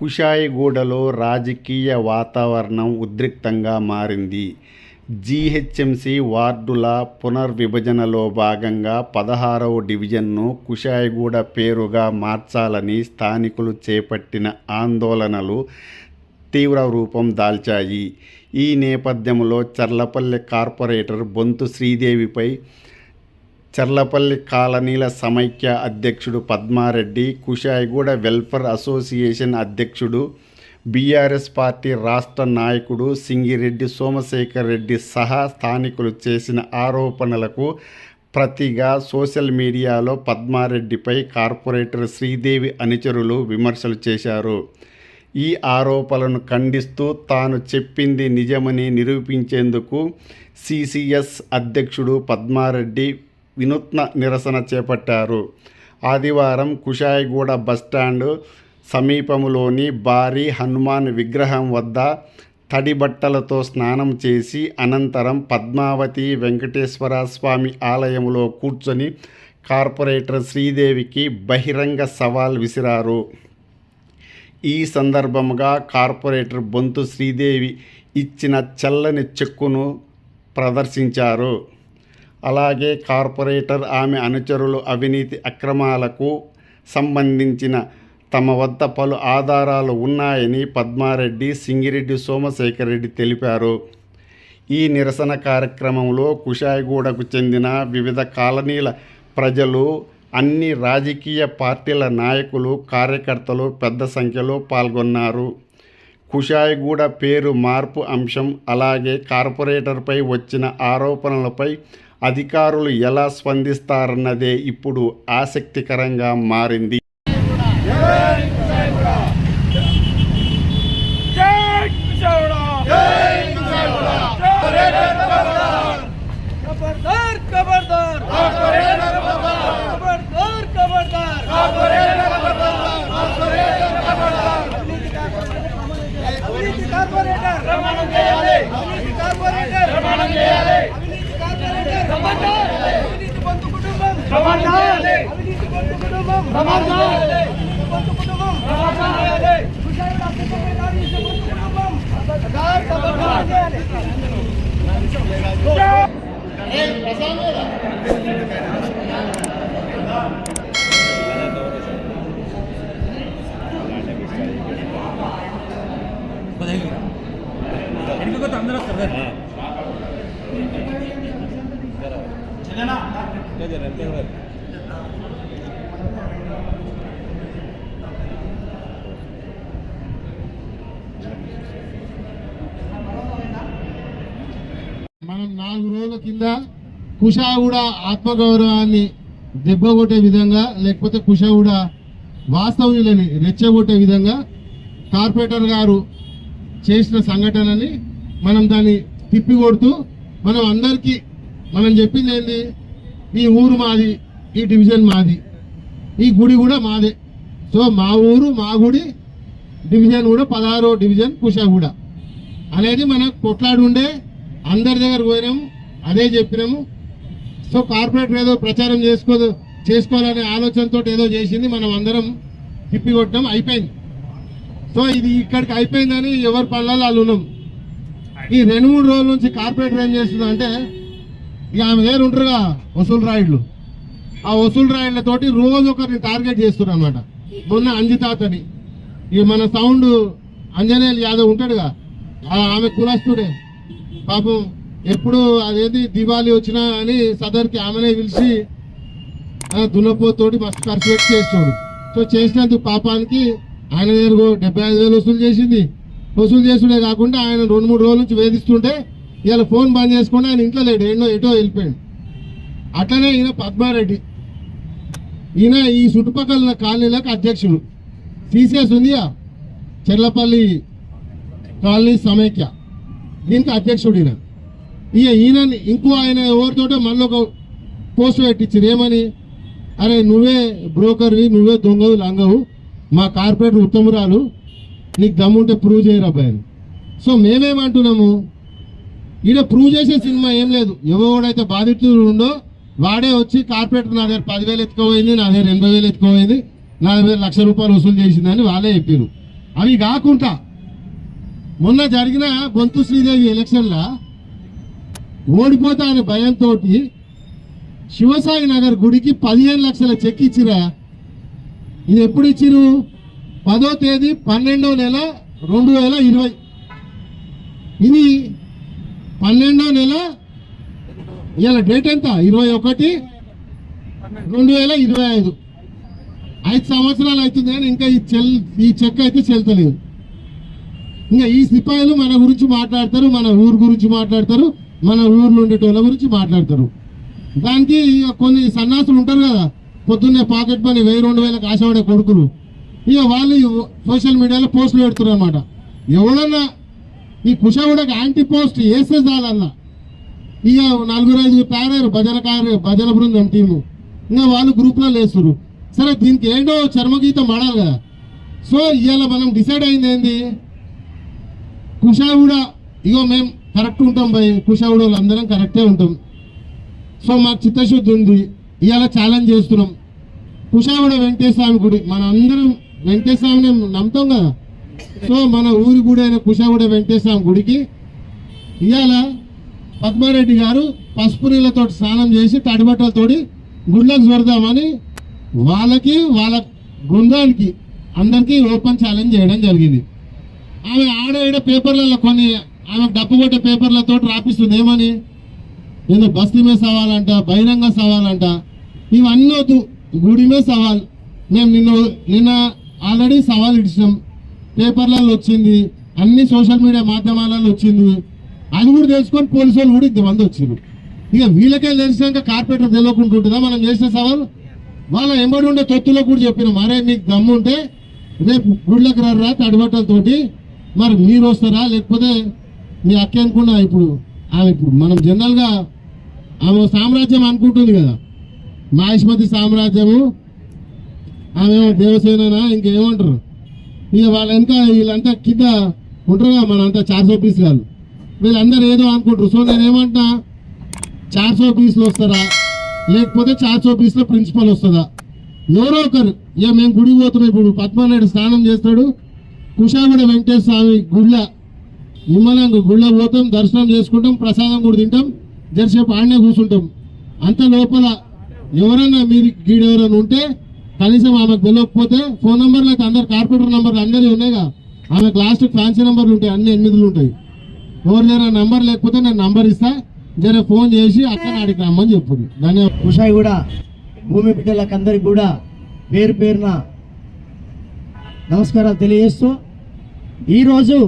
కుషాయిగూడలో రాజకీయ వాతావరణం ఉద్రిక్తంగా మారింది. జీహెచ్ఎంసీ వార్డుల పునర్విభజనలో భాగంగా 16వ డివిజన్ను కుషాయిగూడ పేరుగా మార్చాలని స్థానికులు చేపట్టిన ఆందోళనలు తీవ్ర రూపం దాల్చాయి. ఈ నేపథ్యంలో చర్లపల్లి కార్పొరేటర్ బొంతు శ్రీదేవిపై చర్లపల్లి కాలనీల సమైక్య అధ్యక్షుడు పద్మారెడ్డి, కుషాయిగూడ వెల్ఫేర్ అసోసియేషన్ అధ్యక్షుడు, బీఆర్ఎస్ పార్టీ రాష్ట్ర నాయకుడు సింగిరెడ్డి సోమశేఖర్ రెడ్డి సహా స్థానికులు చేసిన ఆరోపణలకు ప్రతిగా సోషల్ మీడియాలో పద్మారెడ్డిపై కార్పొరేటర్ శ్రీదేవి అనుచరులు విమర్శలు చేశారు. ఈ ఆరోపణలను ఖండిస్తూ తాను చెప్పింది నిజమని నిరూపించేందుకు సిసిఎస్ అధ్యక్షుడు పద్మారెడ్డి వినూత్న నిరసన చేపట్టారు. ఆదివారం కుషాయిగూడ బస్టాండ్ సమీపంలోని భారీ హనుమాన్ విగ్రహం వద్ద తడి బట్టలతో స్నానం చేసి అనంతరం పద్మావతి వెంకటేశ్వర స్వామి ఆలయంలో కూర్చొని కార్పొరేటర్ శ్రీదేవికి బహిరంగ సవాల్ విసిరారు. ఈ సందర్భంగా కార్పొరేటర్ బొంతు శ్రీదేవి ఇచ్చిన చల్లని చెక్కును ప్రదర్శించారు. అలాగే కార్పొరేటర్ ఆమె అనుచరులు అవినీతి అక్రమాలకు సంబంధించిన తమ వద్ద పలు ఆధారాలు ఉన్నాయని పద్మారెడ్డి, సింగిరెడ్డి సోమశేఖర్ రెడ్డి తెలిపారు. ఈ నిరసన కార్యక్రమంలో కుషాయిగూడకు చెందిన వివిధ కాలనీల ప్రజలు, అన్ని రాజకీయ పార్టీల నాయకులు, కార్యకర్తలు పెద్ద సంఖ్యలో పాల్గొన్నారు. కుషాయిగూడ పేరు మార్పు అంశం, అలాగే కార్పొరేటర్పై వచ్చిన ఆరోపణలపై అధికారులు ఎలా స్పందిస్తారన్నదే ఇప్పుడు ఆసక్తికరంగా మారింది. మనం 4 రోజుల కింద కుషాయిగూడ ఆత్మగౌరవాన్ని దెబ్బగొట్టే విధంగా, లేకపోతే కుషాయిగూడ వాస్తవ్యులని రెచ్చగొట్టే విధంగా కార్పొరేటర్ గారు చేసిన సంఘటనని మనం దాన్ని తిప్పికొడుతూ మనం అందరికీ మనం చెప్పింది ఏంది, ఈ ఊరు మాది, ఈ డివిజన్ మాది, ఈ గుడి కూడా మాదే. సో మా ఊరు, మా గుడి, డివిజన్ కూడా 16వ డివిజన్ కుషాయిగూడ అనేది మనం కొట్లాడి ఉండే అందరి దగ్గర పోయినాము, అదే చెప్పినాము. సో కార్పొరేటర్ ఏదో ప్రచారం చేసుకోవాలనే ఆలోచనతో ఏదో చేసింది, మనం అందరం తిప్పికొట్టడం అయిపోయింది. సో ఇది ఇక్కడికి అయిపోయిందని ఎవరి పనులలో వాళ్ళు ఉన్నాం. ఈ 2-3 రోజుల నుంచి కార్పొరేటర్ ఏం చేస్తుంది అంటే, ఇక ఆమె దగ్గర ఉంటారుగా వసూలు రాయిడ్లు, ఆ వసూలు రాయిడ్లతోటి రోజు ఒకరిని టార్గెట్ చేస్తున్నారు అనమాట. మొన్న అంజితాతని, ఇక మన సౌండ్ అంజనేయులు యాదవ్ ఉంటాడుగా, ఆమె కులస్తుడే పాపం. ఎప్పుడు అదేది దివాళీ వచ్చినా అని సదర్కి ఆమెనే పిలిచి దున్నపోతోటి మస్తు ఖర్చు పెట్టి చేస్తాడు. సో చేసినందుకు పాపానికి ఆయన దగ్గర 75,000 వసూలు చేసింది. వసూలు చేసుడే కాకుండా ఆయన 2-3 రోజుల నుంచి వేధిస్తుంటే ఇలా ఫోన్ బంద్ చేసుకుంటే ఆయన ఇంట్లో లేడు, ఎటో వెళ్ళిపోయాడు. అట్లనే ఈయన పద్మారెడ్డి, ఈయన ఈ చుట్టుపక్కల కాలనీలకు అధ్యక్షుడు. సిసిఎస్ ఉందిగా చర్లపల్లి కాలనీ సమైక్య, దీనికి అధ్యక్షుడు ఈయన. ఈయనని ఇంకో ఆయన ఎవరితోటో మళ్ళీ ఒక పోస్ట్ పెట్టించారు, ఏమని, అరే నువ్వే బ్రోకర్వి, నువ్వే దొంగవు లంగవు, మా కార్పొరేటర్ ఉత్తమురాలు, నీకు దమ్ముంటే ప్రూవ్ చేయరు అబ్బాయి. సో మేమేమంటున్నాము, ఈడ ప్రూవ్ చేసే సినిమా ఏం లేదు. ఎవడైతే బాధితుడు ఉండో వాడే వచ్చి కార్పొరేటర్ నా దగ్గర 10,000 ఎత్తుకోపోయింది, నా దగ్గర 80,000 ఎత్తుకోపోయింది, నా దగ్గర 1,00,000 రూపాయలు వసూలు చేసిందని వాళ్ళే చెప్పారు. అవి కాకుండా మొన్న జరిగిన బొంతు శ్రీదేవి ఎలక్షన్లా ఓడిపోతా అనే భయంతో శివసాయి నగర్ గుడికి 15 లక్షల చెక్ ఇచ్చిరా. ఇది ఎప్పుడు ఇచ్చిరు? 10వ తేదీ 12వ నెల 2020. ఇది 12వ నెల, ఇవాళ డేట్ ఎంత? 21/2025. 5 సంవత్సరాలు అవుతుంది కానీ ఇంకా ఈ చెక్ అయితే చెల్తలేదు. ఇంకా ఈ సిపాయిలు మన గురించి మాట్లాడతారు, మన ఊరు గురించి మాట్లాడతారు, మన ఊర్లో ఉండేటోళ్ళ గురించి మాట్లాడతారు. దానికి కొన్ని సన్నాసులు ఉంటారు కదా, పొద్దున్నే పాకెట్ మనీ 1000-2000 ఆశపడే కొడుకులు, ఇక వాళ్ళు సోషల్ మీడియాలో పోస్టులు పెడుతున్నారు అనమాట. ఎవడన్నా ఈ కుషావుడకి యాంటీ పోస్ట్ వేస్తే చాలన్నా ఇక 4-5 తయారయ్యారు భజన బృందం టీము. ఇంకా వాళ్ళు గ్రూప్లో వేస్తారు. సరే, దీనికి ఏంటో చర్మగీతం ఆడాలి కదా. సో ఇవాళ మనం డిసైడ్ అయింది ఏంది, కుషావుడ ఇగో మేము కరెక్ట్ ఉంటాం భయ్, కుషావుడ వాళ్ళు అందరం కరెక్టే ఉంటాం. సో మాకు చిత్తశుద్ధి ఉంది. ఇవాళ ఛాలెంజ్ చేస్తున్నాం. కుషావుడ వెంకటేశ్వర స్వామి గుడి, మన అందరం వెంకటేశ్వర స్వామిని నమ్ముతాం కదా. సో మన ఊరి గుడి అయిన కుషావుడ వెంకటేశ్వర స్వామి గుడికి ఇవాళ పద్మారెడ్డి గారు పసుపు నీళ్ళతో స్నానం చేసి తడిబట్టలతోటి గుళ్ళకు చూడదామని వాళ్ళకి వాళ్ళ బృందానికి అందరికీ ఓపెన్ ఛాలెంజ్ చేయడం జరిగింది. ఆమె ఆడ పేపర్లలో కొన్ని ఆమె డప్పు కొట్టే పేపర్లతో రాపిస్తుంది. ఏమని? ఏదో బస్తీ మీద సవాలంట, బహిరంగ సవాలంట. ఇవన్నీ వద్దు, గుడి మీద సవాల్. మేము నిన్న ఆల్రెడీ సవాల్ ఇచ్చినాం, పేపర్లలో వచ్చింది, అన్ని సోషల్ మీడియా మాధ్యమాలలో వచ్చింది. అది కూడా తెలుసుకొని పోలీసు వాళ్ళు కూడా ఇంతమంది వచ్చారు. ఇక వీళ్ళకే తెలిసినాక కార్పొరేటర్ తెలియకుండా ఉంటుందా మనం చేసిన సవాల్? వాళ్ళ ఎంబడి ఉండే తొత్తులో కూడా చెప్పినాం, మరే మీకు దమ్ము ఉంటే రేపు గుళ్ళకి రర్రా తడిబట్టలతోటి, మరి మీరు వస్తారా లేకపోతే మీ అక్క అనుకున్నా. ఇప్పుడు ఆమె ఇప్పుడు మనం జనరల్గా ఆమె సామ్రాజ్యం అనుకుంటుంది కదా, మహేష్మతి సామ్రాజ్యము, ఆమె దేవసేన ఇంకేమంటారు. ఇక వాళ్ళ వెనక వీళ్ళంతా కింద ఉంటారు కదా, మనంతా 400 పీస్ కాదు, వీళ్ళందరూ ఏదో అనుకుంటారు. సో నేనేమంటున్నా, 400 పీసులు వస్తారా లేకపోతే 400 పీసులో ప్రిన్సిపల్ వస్తుందా, ఎవరో ఒకరు. ఇక మేము గుడికి పోతున్నాం. ఇప్పుడు పద్మనాయుడు స్నానం చేస్తాడు, కుషాగుడ వెంకటేశ్వర స్వామి గుళ్ళ నిమ్మలంగా గుళ్ళ పోతాం, దర్శనం చేసుకుంటాం, ప్రసాదం కూడా తింటాం, జరసేపు ఆడనే కూర్చుంటాం. అంత లోపల ఎవరైనా మీరు గీడెవరైనా ఉంటే కనీసం ఆమెకు తెలియకపోతే ఫోన్ నెంబర్లు అయితే అందరు కార్పొరేటర్ నెంబర్లు అందరివి ఉన్నాయిగా, ఆమెకు లాస్ట్ ఫ్యాన్సీ నెంబర్లు ఉంటాయి, అన్ని 8 ఉంటాయి. ఎవరు లేరా నంబర్ లేకపోతే నేను నంబర్ ఇస్తా, జర ఫోన్ చేసి అక్కడ ఆడికి రమ్మని చెప్పుంది. ధన్యవాదాలు. కుషాయి కూడా భూమి బిడ్డలకు అందరికి కూడా పేరు పేరున నమస్కారాలు తెలియజేస్తూ, ఈరోజు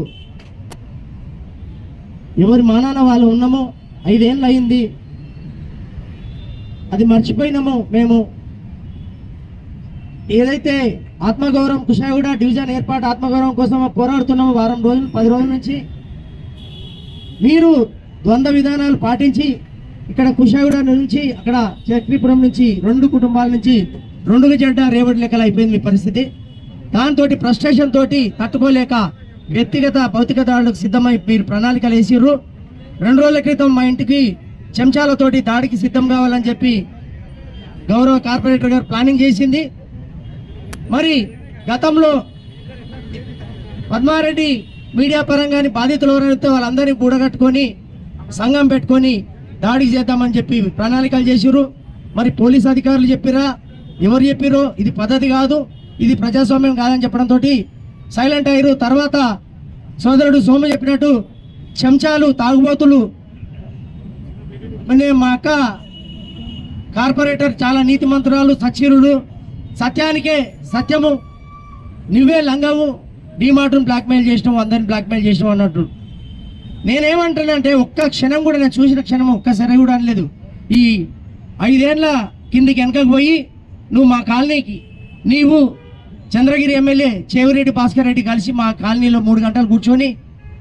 ఎవరి మానాన వాళ్ళు ఉన్నామో 5 ఏళ్ళు అయింది, అది మర్చిపోయినామో. మేము ఏదైతే ఆత్మగౌరవం కుషాయిగూడ డివిజన్ ఏర్పాటు ఆత్మగౌరవం కోసం పోరాడుతున్నామో 10 రోజుల నుంచి, మీరు ద్వంద్వ విధానాలు పాటించి ఇక్కడ కుషాయిగూడ నుంచి అక్కడ చక్రీపురం నుంచి 2 కుటుంబాల నుంచి 2 జంట రేవడి లెక్కలు అయిపోయింది మీ పరిస్థితి. దాంతో ఫ్రస్ట్రేషన్ తోటి తట్టుకోలేక వ్యక్తిగత భౌతిక దాడులకు సిద్ధమై మీరు ప్రణాళికలు వేసిర్రు. 2 రోజుల క్రితం మా ఇంటికి చెంచాలతోటి దాడికి సిద్ధం కావాలని చెప్పి గౌరవ కార్పొరేటర్ గారు ప్లానింగ్ చేసింది. మరి గతంలో పద్మారెడ్డి మీడియా పరంగాని బాధితులు ఎవరైతే వాళ్ళందరినీ కూడగట్టుకొని సంఘం పెట్టుకొని దాడికి చేద్దామని చెప్పి ప్రణాళికలు చేసిర్రు. మరి పోలీస్ అధికారులు చెప్పిరా, ఎవరు చెప్పిరో ఇది పద్ధతి కాదు, ఇది ప్రజాస్వామ్యం కాదని చెప్పడంతో సైలెంట్ అయ్యారు. తర్వాత సోదరుడు సోమ చెప్పినట్టు చెంచాలు తాగుబోతులు, మా అక్క కార్పొరేటర్ చాలా నీతిమంతురాలు, సచ్చీరుడు, సత్యానికే సత్యము, నువ్వే లంగము, డీమార్ట్ను బ్లాక్మెయిల్ చేసినావు, అందరిని బ్లాక్మెయిల్ చేసినావు అన్నట్టు. నేనేమంటానంటే ఒక్క క్షణం కూడా, నేను చూసిన క్షణం ఒక్కసారి కూడా అనలేదు. ఈ 5 ఏళ్ల కిందికి వెనకకు పోయి నువ్వు మా కాలనీకి, నీవు చంద్రగిరి ఎమ్మెల్యే చేవిరెడ్డి భాస్కర్ రెడ్డి కలిసి మా కాలనీలో 3 గంటలు కూర్చొని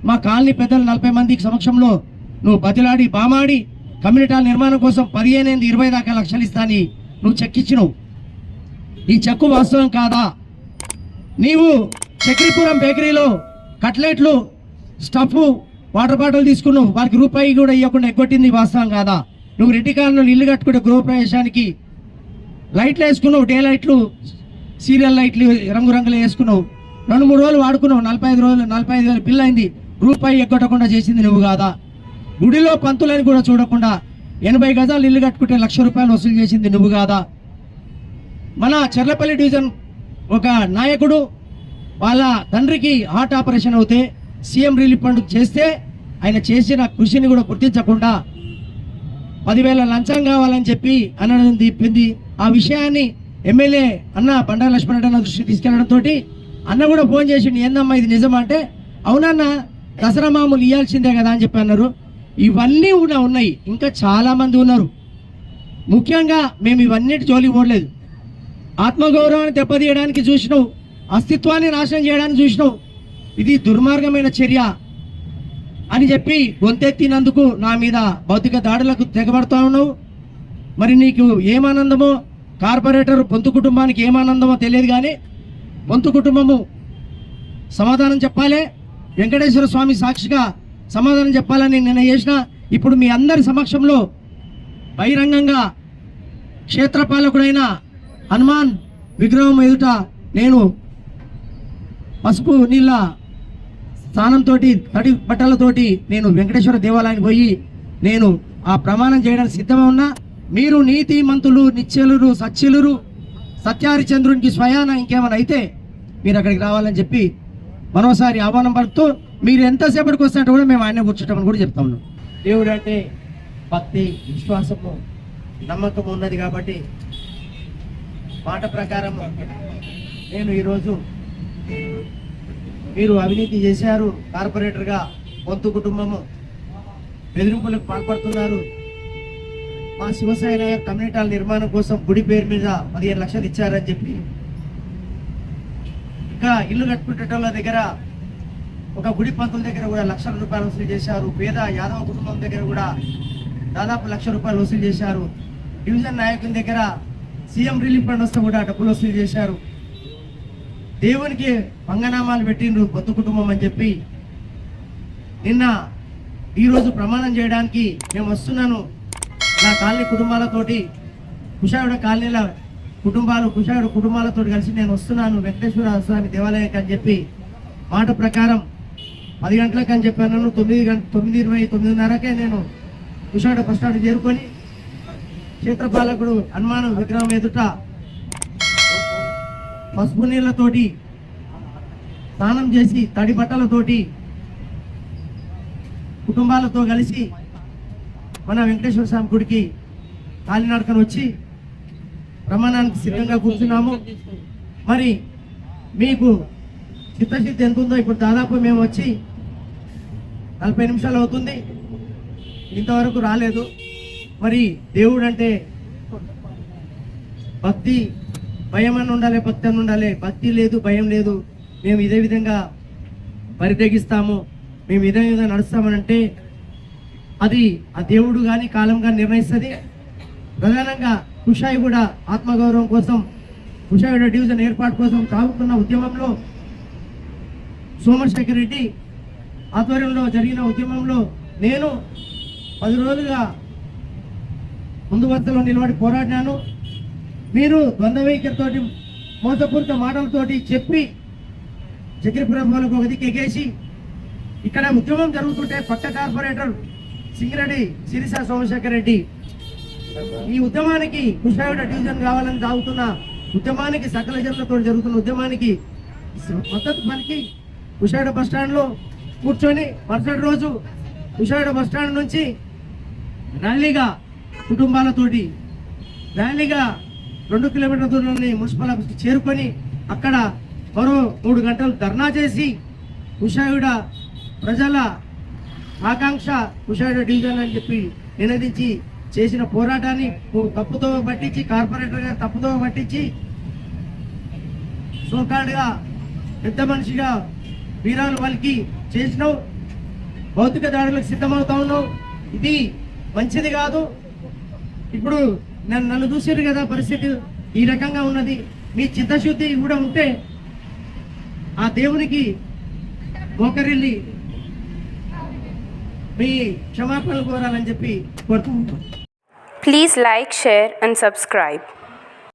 మా కాలనీ పెద్దలు 40 మందికి సమక్షంలో నువ్వు బతిలాడి బామాడి కమ్యూనిటీ హాల్ నిర్మాణం కోసం 15-20 దాకా లక్షలు ఇస్తాని నువ్వు చెక్ ఇచ్చినావు. ఈ చెక్కు వాస్తవం కాదా? నీవు చక్రీపురం బేకరీలో కట్లెట్లు, స్టఫ్, వాటర్ బాటిల్ తీసుకున్నావు, వారికి రూపాయి కూడా ఇవ్వకుండా ఎగ్గొట్టింది వాస్తవం కాదా? నువ్వు రెడ్డి కాలనీలో ఇల్లు కట్టుకుంటే గృహప్రవేశానికి లైట్లు వేసుకున్నావు, డే లైట్లు, సీరియల్ లైట్లు రంగురంగులు వేసుకున్నావు. 2-3 రోజులు వాడుకున్నావు, 45,000 బిల్ అయింది, రూపాయి ఎగ్గొట్టకుండా చేసింది నువ్వు కాదా? గుడిలో పంతులని కూడా చూడకుండా 80 గజాలు ఇల్లు కట్టుకుంటే ₹1,00,000 వసూలు చేసింది నువ్వు కాదా? మన చర్లపల్లి డివిజన్ ఒక నాయకుడు వాళ్ళ తండ్రికి హార్ట్ ఆపరేషన్ అవుతే సీఎం రిలీఫ్ ఫండ్ చేస్తే ఆయన చేసిన కృషిని కూడా గుర్తించకుండా 10,000 లంచం కావాలని చెప్పి అనడం చెప్పింది. ఆ విషయాన్ని ఎమ్మెల్యే అన్న బండారు లక్ష్మణ్ అన్న దృష్టికి తీసుకెళ్లడంతో అన్న కూడా ఫోన్ చేసిండు, ఏందమ్మా ఇది నిజమా అంటే, అవునన్నా దసరా మామూలు ఇవ్వాల్సిందే కదా అని చెప్పి అన్నారు. ఇవన్నీ కూడా ఉన్నాయి, ఇంకా చాలా మంది ఉన్నారు. ముఖ్యంగా మేము ఇవన్నిటి జోలికి పోలేదు. ఆత్మగౌరవాన్ని దెబ్బతీయడానికి చూసినావు, అస్తిత్వాన్ని నాశనం చేయడానికి చూసినావు. ఇది దుర్మార్గమైన చర్య అని చెప్పి గొంతెత్తినందుకు నా మీద భౌతిక దాడులకు తెగబడతా ఉన్నావు. మరి నీకు ఏమానందమో, కార్పొరేటర్ పొంతు కుటుంబానికి ఏమానందమో తెలియదు, కానీ పొంతు కుటుంబము సమాధానం చెప్పాలి, వెంకటేశ్వర స్వామి సాక్షిగా సమాధానం చెప్పాలని నిన్న చేసిన. ఇప్పుడు మీ అందరి సమక్షంలో బహిరంగంగా క్షేత్రపాలకుడైన హనుమాన్ విగ్రహం ఎదుట నేను పసుపు నీళ్ళ స్నానంతో తడి బట్టలతోటి నేను వెంకటేశ్వర దేవాలయానికి పోయి నేను ఆ ప్రమాణం చేయడానికి సిద్ధంగా ఉన్నా. మీరు నీతి మంతులు, నిశ్చలురు, సత్యలురు, సత్యహరిచంద్రునికి స్వయాన ఇంకేమైనా అయితే మీరు అక్కడికి రావాలని చెప్పి మరోసారి ఆహ్వానం పడుతూ, మీరు ఎంతసేపటికి వస్తున్నట్టు కూడా మేము ఆయన కూర్చుంటామని కూడా చెప్తా ఉన్నాం. దేవుడు అంటే భక్తి, విశ్వాసము, నమ్మకం ఉన్నది కాబట్టి మాట ప్రకారం నేను ఈరోజు మీరు అవినీతి చేశారు, కార్పొరేటర్గా పొంతు కుటుంబము బెదిరింపులకు పాల్పడుతున్నారు, మా శివసాయి నాయక్ కమ్యూనిటీ హాల్ నిర్మాణం కోసం గుడి పేరు మీద 15 లక్షలు ఇచ్చారని చెప్పి, ఇంకా ఇల్లు కట్టుకునేటోళ్ళ దగ్గర ఒక గుడి పంతుల దగ్గర కూడా ₹1,00,000 వసూలు చేశారు. పేద యాదవ కుటుంబం దగ్గర కూడా దాదాపు ₹1,00,000 వసూలు చేశారు. డివిజన్ నాయకుని దగ్గర సీఎం రిలీఫ్ ఫండ్ వస్తే కూడా డబ్బులు వసూలు చేశారు. దేవునికి పంగనామాలు పెట్టిండ్రు పొత్తు కుటుంబం అని చెప్పి నిన్న ఈరోజు ప్రమాణం చేయడానికి మేము వస్తున్నాను. నా కాలనీ కుటుంబాలతోటి, కుషాయుడ కాలనీల కుషాయుడు కుటుంబాలతో కలిసి నేను వస్తున్నాను వెంకటేశ్వర స్వామి దేవాలయానికి అని చెప్పి మాట ప్రకారం 10 గంటలకు అని చెప్పాను. 9:20, 9:30కే నేను కుషాయుడ బస్ స్టాండ్ చేరుకొని క్షేత్రపాలకుడు హనుమాన్ విగ్రహం ఎదుట పసుపు నీళ్లతోటి స్నానం చేసి తడి బట్టలతోటి కుటుంబాలతో కలిసి మన వెంకటేశ్వర స్వామి గుడికి కాలినడకను వచ్చి ప్రమాణానికి సిద్ధంగా కూర్చున్నాము. మరి మీకు చిత్తశుద్ధి ఎంత ఉందో ఇప్పుడు దాదాపు మేము వచ్చి 40 నిమిషాలు అవుతుంది, ఇంతవరకు రాలేదు. మరి దేవుడు అంటే భక్తి, భయం అని ఉండాలి, భక్తి అని ఉండాలి. భక్తి లేదు, భయం లేదు, మేము ఇదే విధంగా పరితెగిస్తాము, మేము ఇదే విధంగా నడుస్తామనంటే అది ఆ దేవుడు కానీ కాలం కానీ నిర్ణయిస్తుంది. ప్రధానంగా కుషాయిగూడ ఆత్మగౌరవం కోసం, కుషాయిగూడ డివిజన్ ఏర్పాటు కోసం సాగుతున్న ఉద్యమంలో సోమశేఖర్ రెడ్డి ఆధ్వర్యంలో జరిగిన ఉద్యమంలో నేను 10 రోజులుగా ముందు వరుసలో నిలబడి పోరాడినాను. మీరు ద్వంద్వ వైఖరితోటి, మోసపూరిత మాటలతోటి చెప్పి చక్రపురంలోకి ఒక దిక్కు ఎగేసి ఇక్కడ ఉద్యమం జరుగుతుంటే పక్క కార్పొరేటర్ సింగిరెడ్డి సిరిసా సోమశేఖర్ రెడ్డి ఈ ఉద్యమానికి కుషాయుడ డివిజన్ కావాలని సాగుతున్న ఉద్యమానికి, సకల జనులతో జరుగుతున్న ఉద్యమానికి మద్దతు పలికి కుషాయుడ బస్టాండ్లో కూర్చొని మరుసటి రోజు కుషాయుడ బస్టాండ్ నుంచి ర్యాలీగా కుటుంబాలతోటి ర్యాలీగా 2 కిలోమీటర్ల దూరంలోని మున్సిపల్ ఆఫీస్కి చేరుకొని అక్కడ మరో 3 గంటలు ధర్నా చేసి కుషాయుడ ప్రజల ఆకాంక్ష కుషాయుడ డివిజన్ అని చెప్పి నినదించి చేసిన పోరాటాన్ని తప్పుతో పట్టించి, కార్పొరేటర్గా తప్పుతో పట్టించి, సోకాడుగా పెద్ద మనిషిగా వీరాలు వాళ్ళకి చేసినావు. భౌతిక దాడులకు సిద్ధమవుతా ఉన్నావు. ఇది మంచిది కాదు. ఇప్పుడు నన్ను చూసారు కదా, పరిస్థితి ఈ రకంగా ఉన్నది. మీ చిత్తశుద్ధి కూడా ఉంటే ఆ దేవునికి మోకరిల్లి మీ క్షమాపణలు కోరాలని చెప్పి కోరుకుంటున్నాను. Please like, share and subscribe.